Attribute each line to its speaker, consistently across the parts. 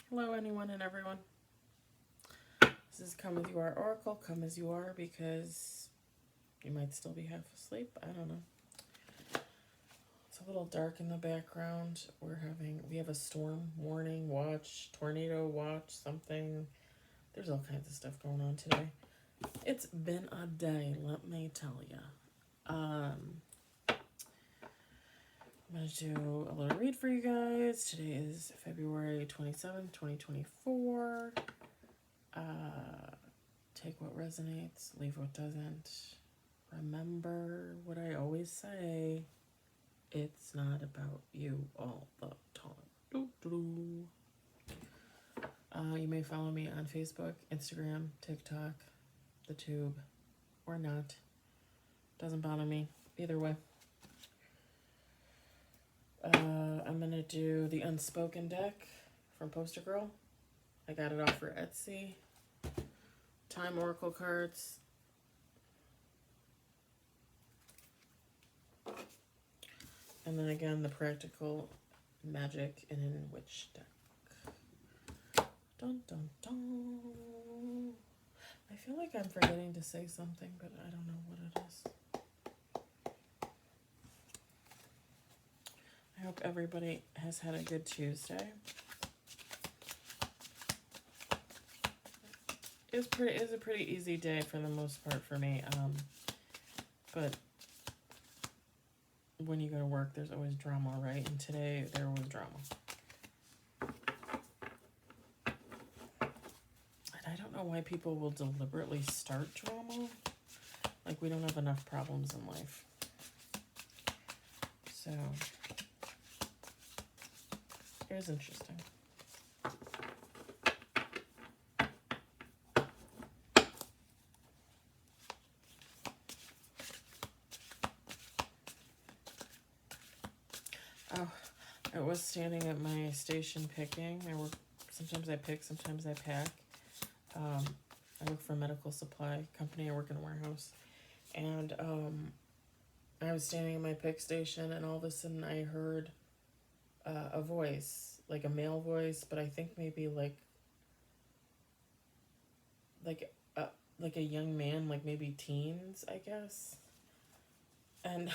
Speaker 1: Hello, anyone and everyone. This is Come As You Are Oracle. Come As You Are because you might still be half asleep. I don't know. It's a little dark in the background. We have a storm warning, watch, tornado watch, something. There's all kinds of stuff going on today. It's been a day, let me tell you. I'm going to do a little read for you guys. Today is February 27th, 2024. Take what resonates, leave what doesn't. Remember what I always say, it's not about you all the time. Doo-doo-doo. You may follow me on Facebook, Instagram, TikTok, the Tube, or not. Doesn't bother me. Either way. I'm going to do the Unspoken deck from Poster Girl. I got it off for Etsy. Time Oracle cards. And then again, the Practical Magic in Witch deck. Dun dun dun. I feel like I'm forgetting to say something, but I don't know what it is. I hope everybody has had a good Tuesday. It was a pretty easy day for the most part for me. But when you go to work, there's always drama, right? And today there was drama. And I don't know why people will deliberately start drama. Like, we don't have enough problems in life. So, it was interesting. Oh, I was standing at my station picking. Sometimes I pick, sometimes I pack. I work for a medical supply company. I work in a warehouse. And I was standing at my pick station, and all of a sudden I heard a voice, like a male voice, but I think maybe like a young man, like maybe teens, I guess. And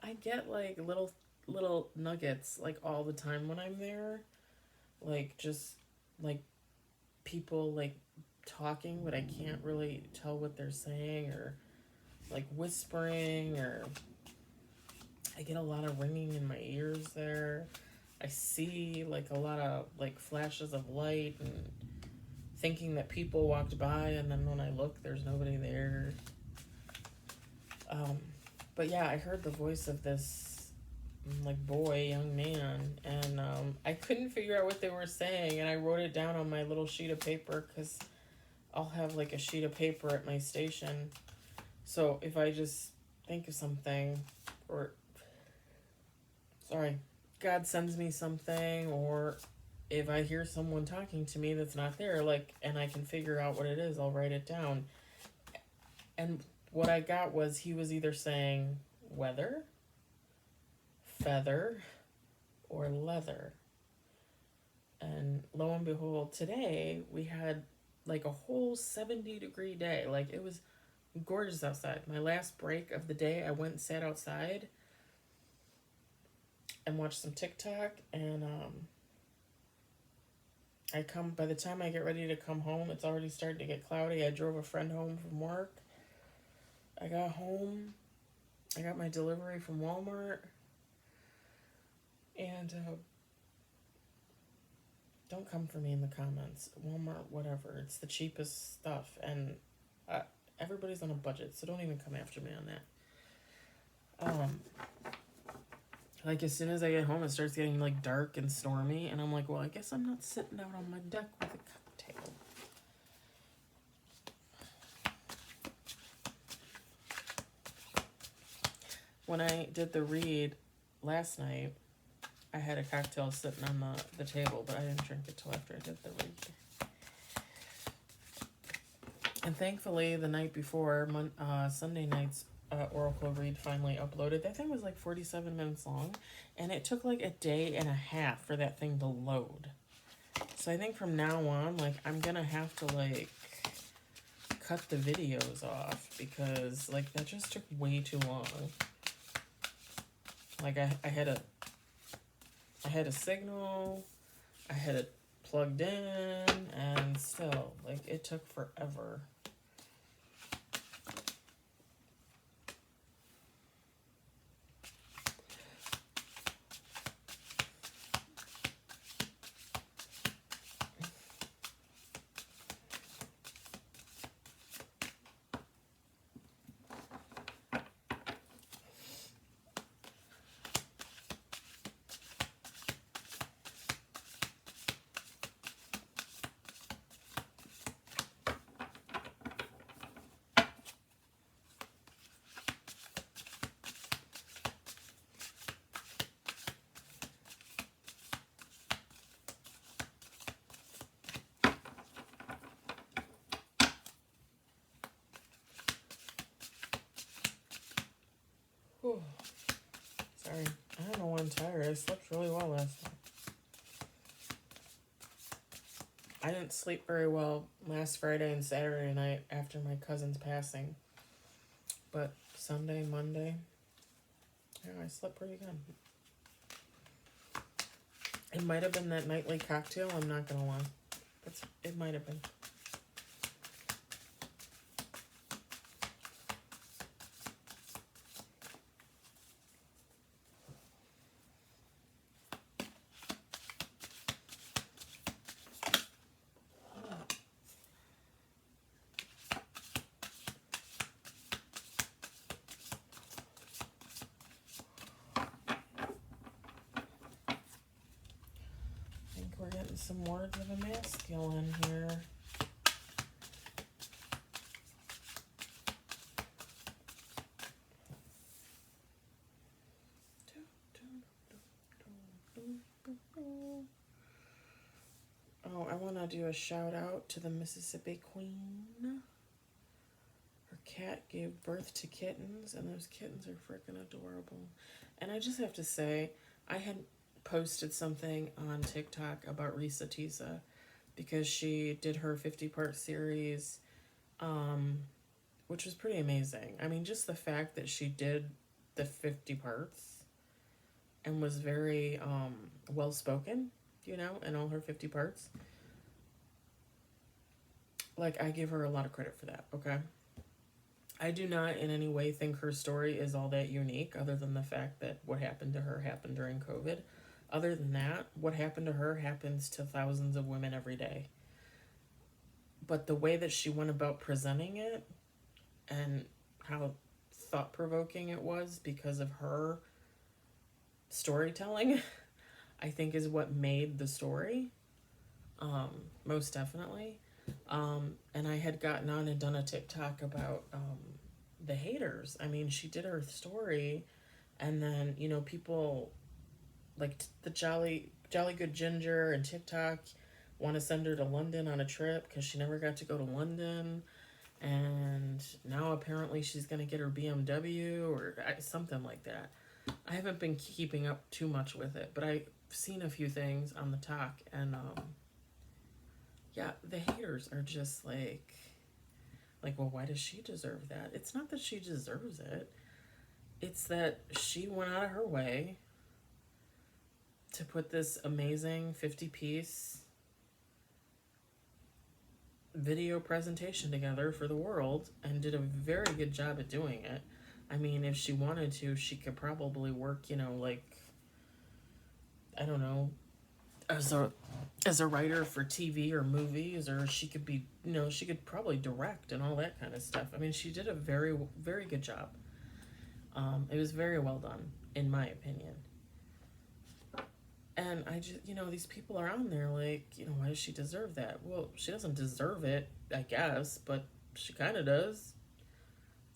Speaker 1: I get like little nuggets like all the time when I'm there, like just like people like talking, but I can't really tell what they're saying, or like whispering, or I get a lot of ringing in my ears there. I see like a lot of like flashes of light and thinking that people walked by, and then when I look, there's nobody there. But yeah, I heard the voice of this like young man, and I couldn't figure out what they were saying, and I wrote it down on my little sheet of paper because I'll have like a sheet of paper at my station. So if I just think of something, or God sends me something, or if I hear someone talking to me that's not there, like, and I can figure out what it is, I'll write it down. And what I got was he was either saying weather, feather, or leather. And lo and behold, today we had like a whole 70-degree day. Like, it was gorgeous outside. My last break of the day, I went and sat outside and watched some TikTok, and by the time I get ready to come home, it's already starting to get cloudy. I drove a friend home from work. I got home, I got my delivery from Walmart, and don't come for me in the comments. Walmart, whatever, it's the cheapest stuff, and everybody's on a budget, so don't even come after me on that. Like, as soon as I get home, it starts getting like dark and stormy, and I'm like, well, I guess I'm not sitting out on my deck with a cocktail. When I did the read last night, I had a cocktail sitting on the table, but I didn't drink it till after I did the read. And thankfully, the night before, Sunday night's Oracle read finally uploaded. That thing was like 47 minutes long, and it took like a day and a half for that thing to load. So I think from now on, like, I'm gonna have to, like, cut the videos off because, like, that just took way too long. Like, I had a signal, I had it plugged in, and still, like, it took forever. Whew. Sorry, I don't know why I'm tired. I slept really well last night. I didn't sleep very well last Friday and Saturday night after my cousin's passing. But Sunday, Monday, yeah, I slept pretty good. It might have been that nightly cocktail, I'm not gonna lie. It might have been. I think we're getting some words of a masculine here. Oh, I want to do a shout out to the Mississippi Queen. Her cat gave birth to kittens, and those kittens are freaking adorable. And I just have to say, I had posted something on TikTok about Risa Tisa because she did her 50-part series, which was pretty amazing. I mean, just the fact that she did the 50 parts and was very well spoken, you know, in all her 50 parts. Like, I give her a lot of credit for that, okay? I do not in any way think her story is all that unique, other than the fact that what happened to her happened during COVID. Other than that, what happened to her happens to thousands of women every day. But the way that she went about presenting it and how thought-provoking it was because of her storytelling, I think is what made the story, most definitely. And I had gotten on and done a TikTok about the haters. I mean, she did her story, and then, you know, people like the Jolly Good Ginger and TikTok want to send her to London on a trip because she never got to go to London. And now apparently she's going to get her BMW or something like that. I haven't been keeping up too much with it, but I've seen a few things on the talk, and yeah, the haters are just like, well, why does she deserve that? It's not that she deserves it. It's that she went out of her way to put this amazing 50-piece video presentation together for the world and did a very good job at doing it. I mean, if she wanted to, she could probably work, you know, like, I don't know, as a writer for TV or movies, or she could be, you know, she could probably direct and all that kind of stuff. I mean, she did a very, very good job. It was very well done, in my opinion. And I just, you know, these people are on there like, you know, why does she deserve that? Well, she doesn't deserve it, I guess, but she kind of does.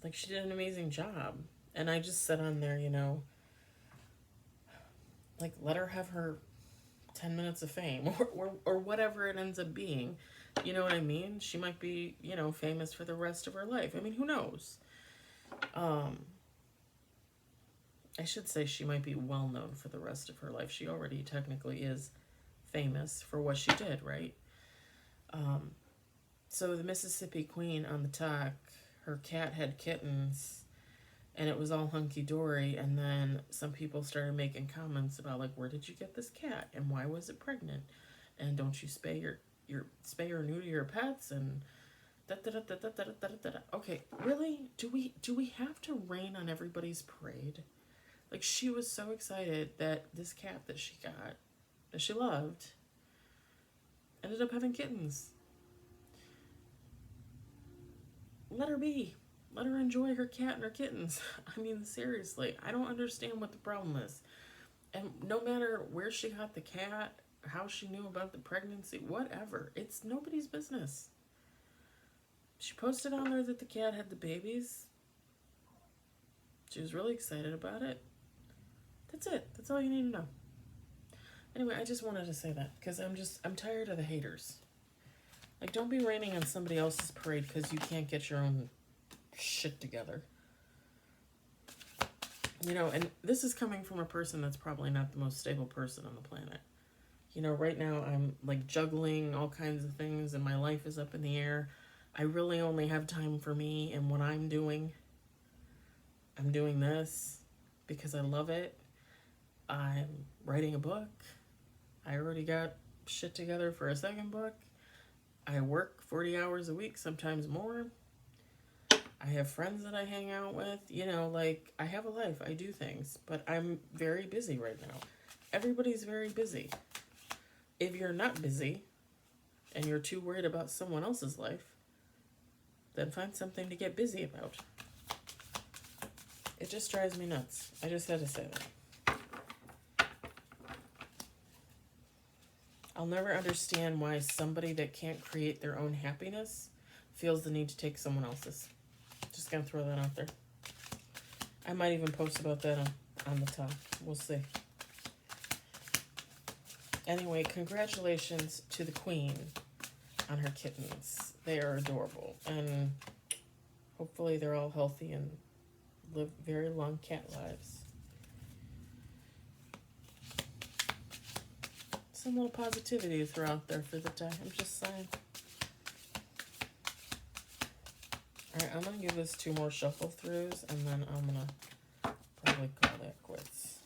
Speaker 1: Like, she did an amazing job. And I just said on there, you know, like, let her have her 10 minutes of fame or whatever it ends up being. You know what I mean? She might be, you know, famous for the rest of her life. I mean, who knows? I should say she might be well known for the rest of her life. She already technically is famous for what she did, right? Um, so the Mississippi Queen on the talk, her cat had kittens, and it was all hunky dory. And then some people started making comments about like, where did you get this cat, and why was it pregnant, and don't you spay your spay or neuter your pets, and da da da da da da da da da. Okay, really? Do we have to rain on everybody's parade? Like, she was so excited that this cat that she got, that she loved, ended up having kittens. Let her be. Let her enjoy her cat and her kittens. I mean, seriously, I don't understand what the problem is. And no matter where she got the cat, how she knew about the pregnancy, whatever, it's nobody's business. She posted on there that the cat had the babies. She was really excited about it. That's it. That's all you need to know. Anyway, I just wanted to say that because I'm tired of the haters. Like, don't be raining on somebody else's parade because you can't get your own shit together. You know, and this is coming from a person that's probably not the most stable person on the planet. You know, right now I'm like juggling all kinds of things and my life is up in the air. I really only have time for me and what I'm doing. I'm doing this because I love it. I'm writing a book. I already got shit together for a second book. I work 40 hours a week, sometimes more. I have friends that I hang out with. You know, like, I have a life. I do things. But I'm very busy right now. Everybody's very busy. If you're not busy and you're too worried about someone else's life, then find something to get busy about. It just drives me nuts. I just had to say that. I'll never understand why somebody that can't create their own happiness feels the need to take someone else's. Just gonna throw that out there. I might even post about that on the top. We'll see. Anyway, congratulations to the Queen on her kittens. They are adorable. And hopefully they're all healthy and live very long cat lives. Some little positivity to throw out there for the day. I'm just saying. Alright, I'm going to give this 2 more shuffle throughs, and then I'm going to probably call that quits.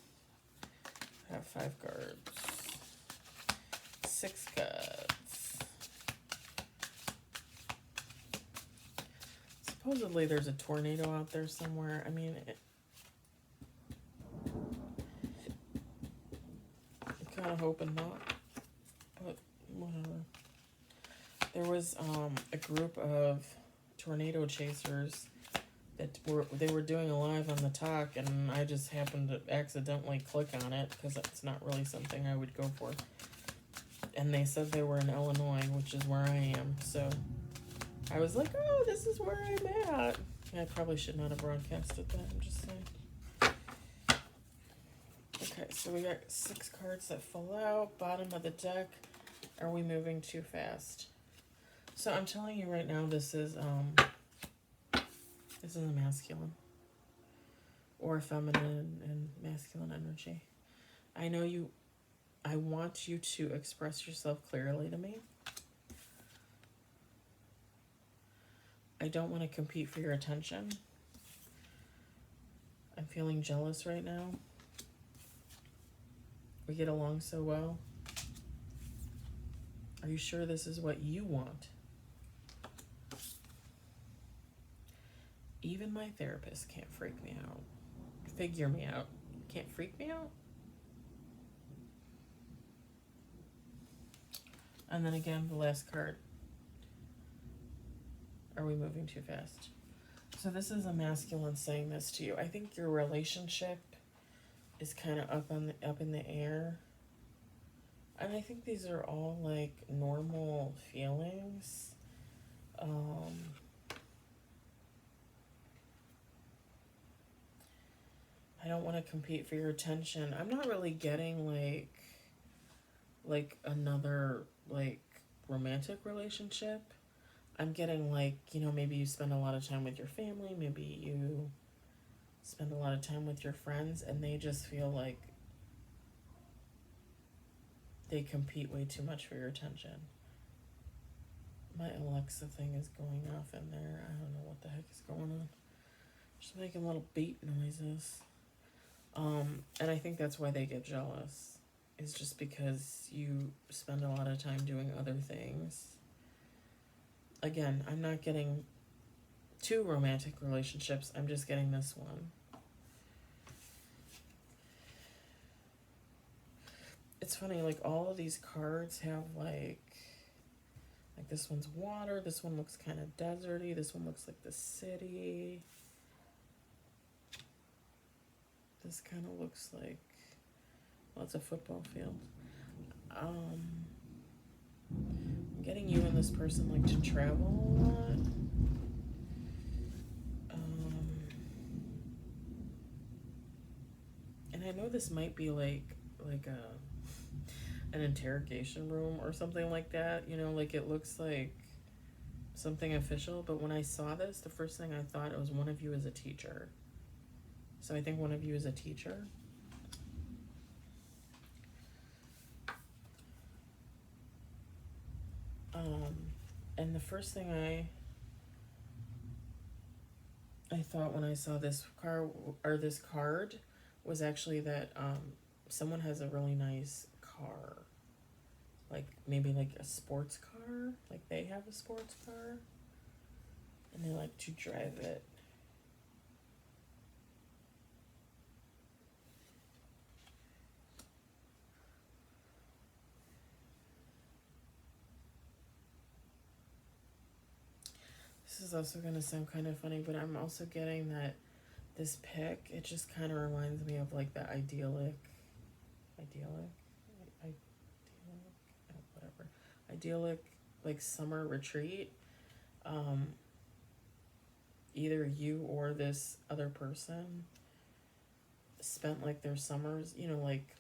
Speaker 1: I have 5 cards. 6 cards. Supposedly there's a tornado out there somewhere. I mean, I'm kind of hoping not, but whatever. There was a group of tornado chasers that were doing a live on the talk, and I just happened to accidentally click on it because it's not really something I would go for. And they said they were in Illinois, which is where I am, so I was like, oh, this is where I'm at. Yeah, I probably should not have broadcasted that, I'm just saying. Okay, so we got 6 cards that fall out. Bottom of the deck. Are we moving too fast? So I'm telling you right now, this is a masculine or feminine and masculine energy. I want you to express yourself clearly to me. I don't want to compete for your attention. I'm feeling jealous right now. We get along so well. Are you sure this is what you want? Even my therapist can't freak me out. Figure me out. Can't freak me out? And then again, the last card. Are we moving too fast? So this is a masculine saying this to you. I think your relationship is kind of up in the air. And I think these are all like normal feelings. I don't want to compete for your attention. I'm not really getting like another like romantic relationship. I'm getting like, you know, maybe you spend a lot of time with your family, maybe you spend a lot of time with your friends, and they just feel like they compete way too much for your attention. My Alexa thing is going off in there. I don't know what the heck is going on. Just making little beep noises. And I think that's why they get jealous. Is just because you spend a lot of time doing other things. Again, I'm not getting 2 romantic relationships. I'm just getting this one. It's funny, like all of these cards have like this one's water, this one looks kind of deserty, this one looks like the city. This kind of looks like, well, it's a football field. I'm getting you and this person like to travel a lot. And I know this might be like an interrogation room or something like that, you know, like it looks like something official, but when I saw this, the first thing I thought, it was one of you is a teacher. So I think one of you is a teacher. And the first thing I thought when I saw this card was actually that someone has a really nice car, like maybe like a sports car, like they have a sports car and they like to drive it. This is also going to sound kind of funny, but I'm also getting that this pic, it just kind of reminds me of like the idyllic, like summer retreat. Either you or this other person spent like their summers, you know, like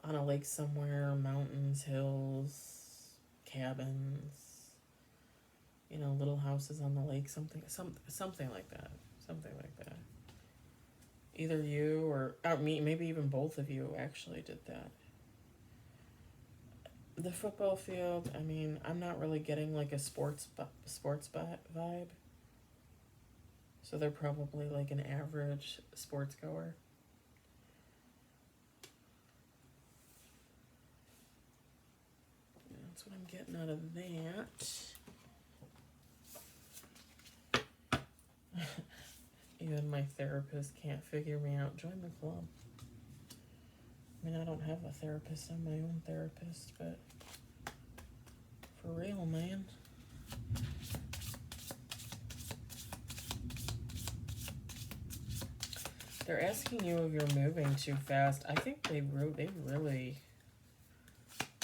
Speaker 1: on a lake somewhere, mountains, hills, cabins, you know, little houses on the lake, something like that. Either you or me, maybe even both of you actually did that. The football field, I mean, I'm not really getting like a sports vibe. So they're probably like an average sports goer. That's what I'm getting out of that. Even my therapist can't figure me out. Join the club. I mean, I don't have a therapist. I'm my own therapist, but for real, man. They're asking you if you're moving too fast. I think they really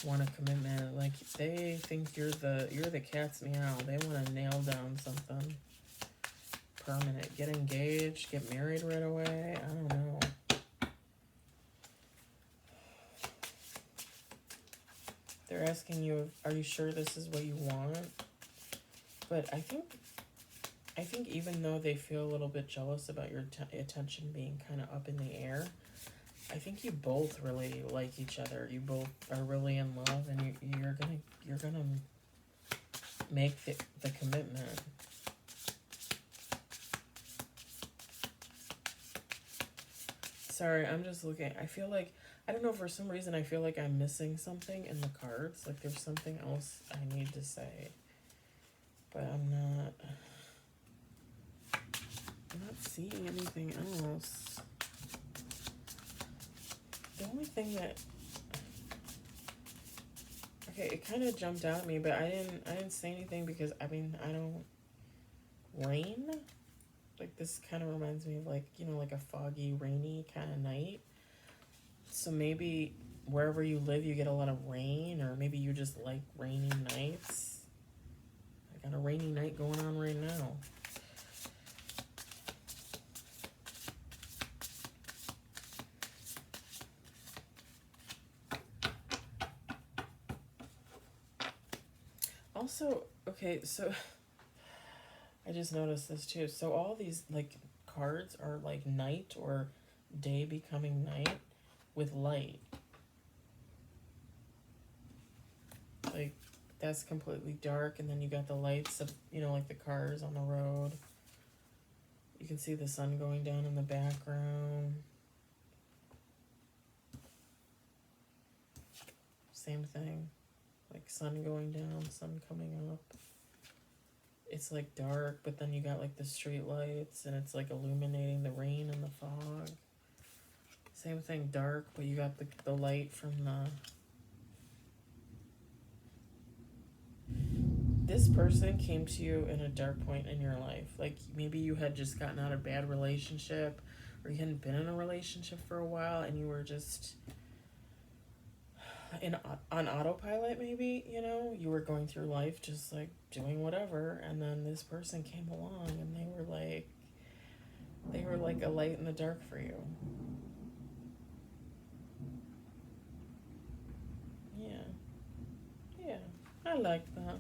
Speaker 1: want a commitment. Like they think you're the cat's meow. They want to nail down something permanent. Get engaged, get married right away. I don't know. They're asking you, are you sure this is what you want? But I think even though they feel a little bit jealous about your attention being kind of up in the air, I think you both really like each other. You both are really in love, and you're gonna make the commitment. Sorry, I'm just looking. I feel like, I don't know, for some reason I feel like I'm missing something in the cards. Like there's something else I need to say, but I'm not seeing anything else. The only thing that, okay, it kind of jumped out at me, but I didn't say anything because I mean, I don't, rain, like this kind of reminds me of like, you know, like a foggy, rainy kind of night. So maybe wherever you live you get a lot of rain, or maybe you just like rainy nights. I got a rainy night going on right now. Also, okay, so I just noticed this too. So all these like cards are like night or day becoming night with light. that's completely dark, and then you got the lights of, you know, like the cars on the road. You can see the sun going down in the background. Same thing, like sun going down, sun coming up. It's like dark, but then you got like the street lights, and it's like illuminating the rain and the fog. Same thing, dark, but you got the light from the... This person came to you in a dark point in your life. Like maybe you had just gotten out of a bad relationship, or you hadn't been in a relationship for a while, and you were just on autopilot. Maybe, you know, you were going through life just like doing whatever, and then this person came along, and they were like a light in the dark for you. Yeah, I like that.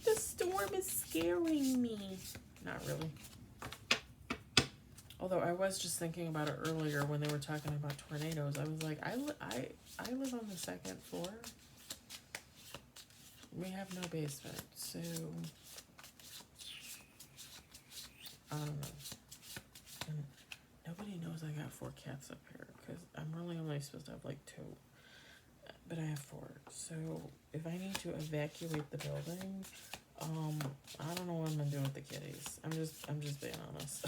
Speaker 1: The storm is scaring me. Not really. Although I was just thinking about it earlier when they were talking about tornadoes. I was like, I live on the second floor. We have no basement, so I don't know. And nobody knows I got 4 cats up here, because I'm really only supposed to have like 2. But I have 4. So if I need to evacuate the building, I don't know what I'm gonna do with the kitties. I'm just being honest.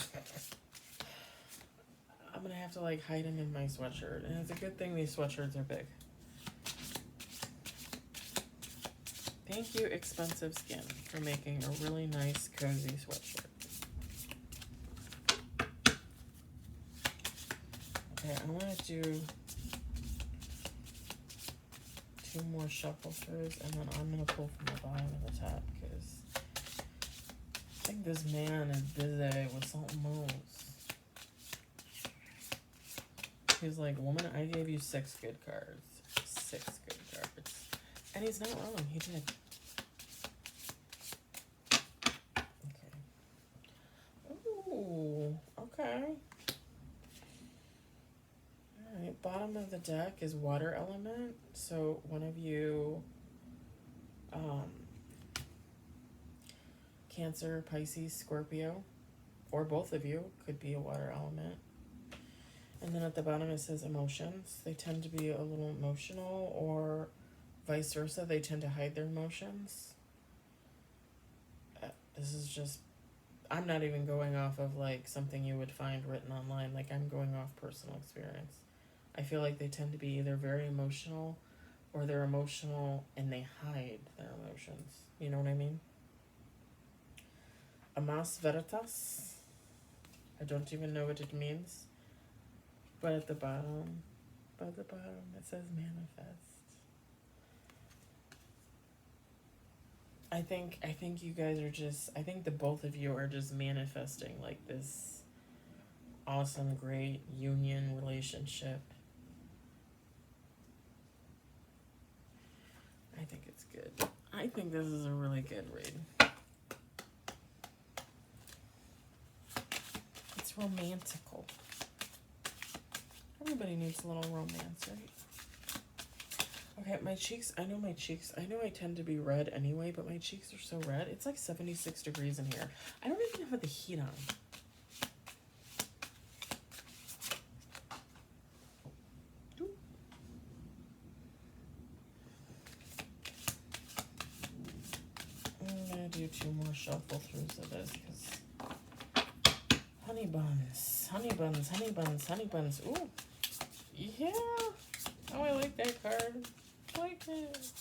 Speaker 1: I'm gonna have to like hide them in my sweatshirt, and it's a good thing these sweatshirts are big. Thank you, Expensive Skin, for making a really nice, cozy sweatshirt. Okay, I'm gonna do 2 more shuffle throughs, and then I'm gonna pull from the bottom and the top, because I think this man is busy with something else. He's like, woman, I gave you 6 good cards. 6 good cards. And he's not wrong, he did. Okay. Ooh, okay. Alright, bottom of the deck is water element. So one of you, Cancer, Pisces, Scorpio, or both of you could be a water element. And then at the bottom it says emotions. They tend to be a little emotional, or vice versa. They tend to hide their emotions. This is just, I'm not even going off of like something you would find written online. Like, I'm going off personal experience. I feel like they tend to be either very emotional, or they're emotional and they hide their emotions. You know what I mean? Amas Veritas. I don't even know what it means. But at the bottom, it says manifest. I think you guys are just, I think the both of you are just manifesting like this awesome, great union relationship. I think it's good. I think this is a really good read. It's romantical. Everybody needs a little romance, right? Okay, my cheeks, I know I tend to be red anyway, but my cheeks are so red. It's like 76 degrees in here. I don't even have the heat on. I'm gonna do 2 more shuffle throughs of this, because honey buns, honey buns, honey buns, honey buns. Ooh. Yeah. Oh, I like that card. I like it.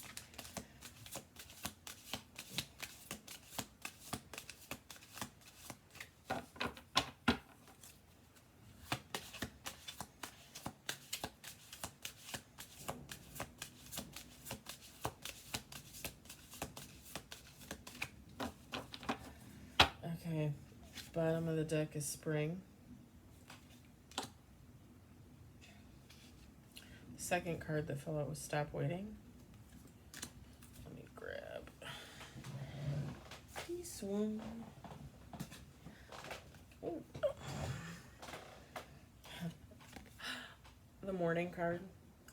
Speaker 1: Okay. Bottom of the deck is spring. Second card that fell out was Stop Waiting. Let me grab this one. Ooh. The Morning card.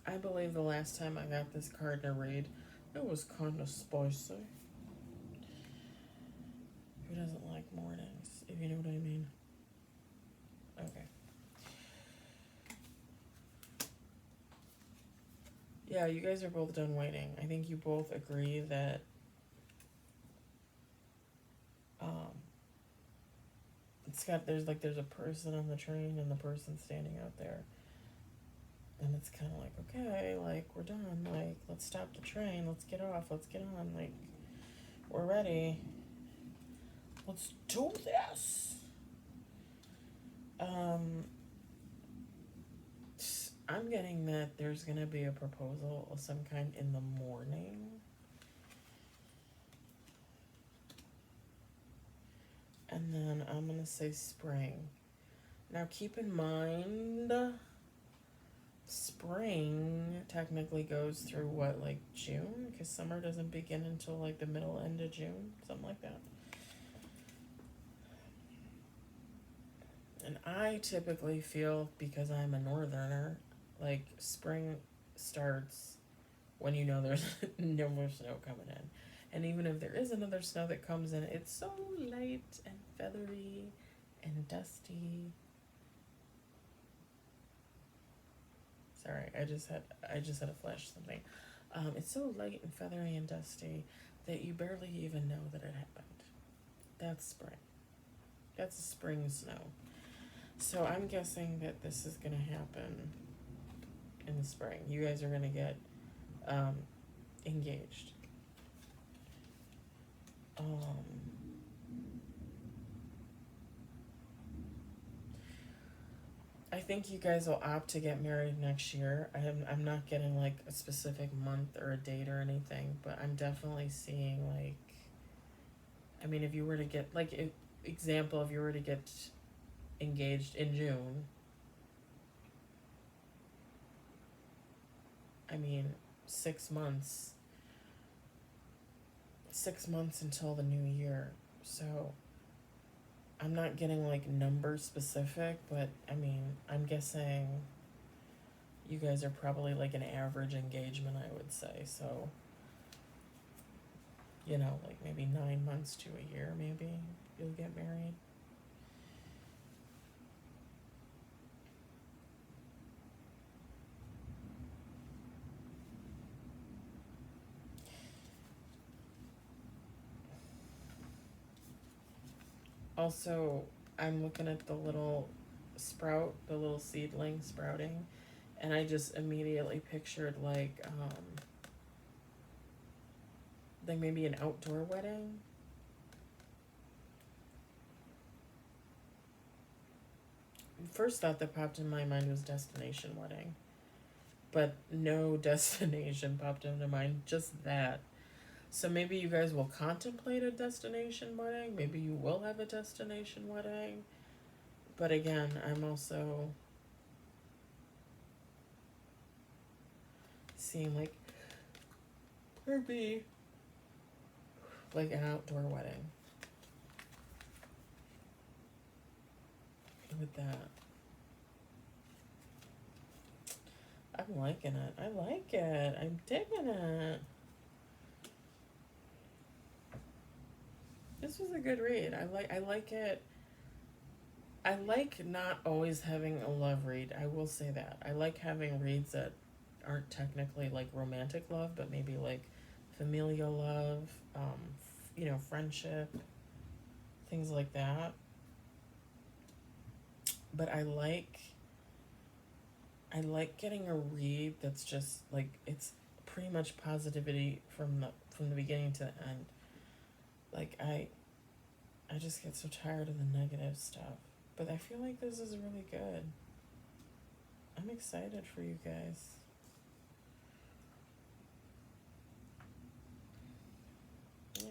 Speaker 1: I believe the last time I got this card to read, it was kind of spicy. Who doesn't like mornings, if you know what I mean? Okay. Yeah, you guys are both done waiting. I think you both agree that there's a person on the train and the person standing out there. And it's kind of like, okay, like, we're done. Like, let's stop the train. Let's get off. Let's get on. Like, we're ready. Let's do this. I'm getting that there's going to be a proposal of some kind in the morning. And then I'm going to say spring. Now, keep in mind, spring technically goes through what, like June? Because summer doesn't begin until like the middle end of June, something like that. And I typically feel, because I'm a northerner, like spring starts when you know there's no more snow coming in. And even if there is another snow that comes in, it's so light and feathery and dusty. Sorry, I just had a flash of something. It's so light and feathery and dusty that you barely even know that it happened. That's spring. That's a spring snow. So I'm guessing that this is gonna happen in the spring. You guys are gonna get engaged. I think you guys will opt to get married next year. I'm not getting like a specific month or a date or anything, but I'm definitely seeing like, I mean, if you were to get like if you were to get engaged in June, I mean, 6 months. 6 months until the new year. So I'm not getting like number specific, but I mean, I'm guessing you guys are probably like an average engagement, I would say. So, you know, like maybe 9 months to a year, maybe you'll get married. Also, I'm looking at the little the little seedling sprouting, and I just immediately pictured like maybe an outdoor wedding. First thought that popped in my mind was destination wedding, but no destination popped into mind, just that. So maybe you guys will contemplate a destination wedding, maybe you will have a destination wedding, but again, I'm also seeing like there be like an outdoor wedding with that. I'm liking it. I like it. I'm digging it. This was a good read. I like it. I like not always having a love read. I will say that. I like having reads that aren't technically like romantic love, but maybe like familial love, friendship, things like that. But I like getting a read that's just like it's pretty much positivity from the beginning to the end. Like I just get so tired of the negative stuff. But I feel like this is really good. I'm excited for you guys. Yeah.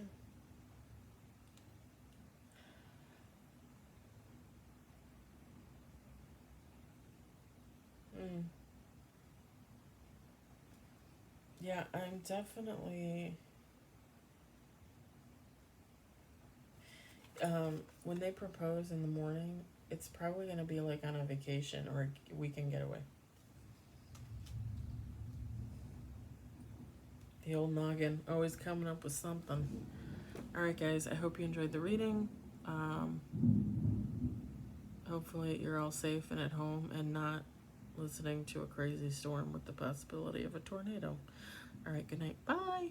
Speaker 1: Yeah, I'm definitely when they propose in the morning, it's probably gonna be like on a vacation or a weekend getaway. The old noggin, always coming up with something. Alright, guys, I hope you enjoyed the reading. Hopefully, you're all safe and at home and not listening to a crazy storm with the possibility of a tornado. Alright, good night. Bye.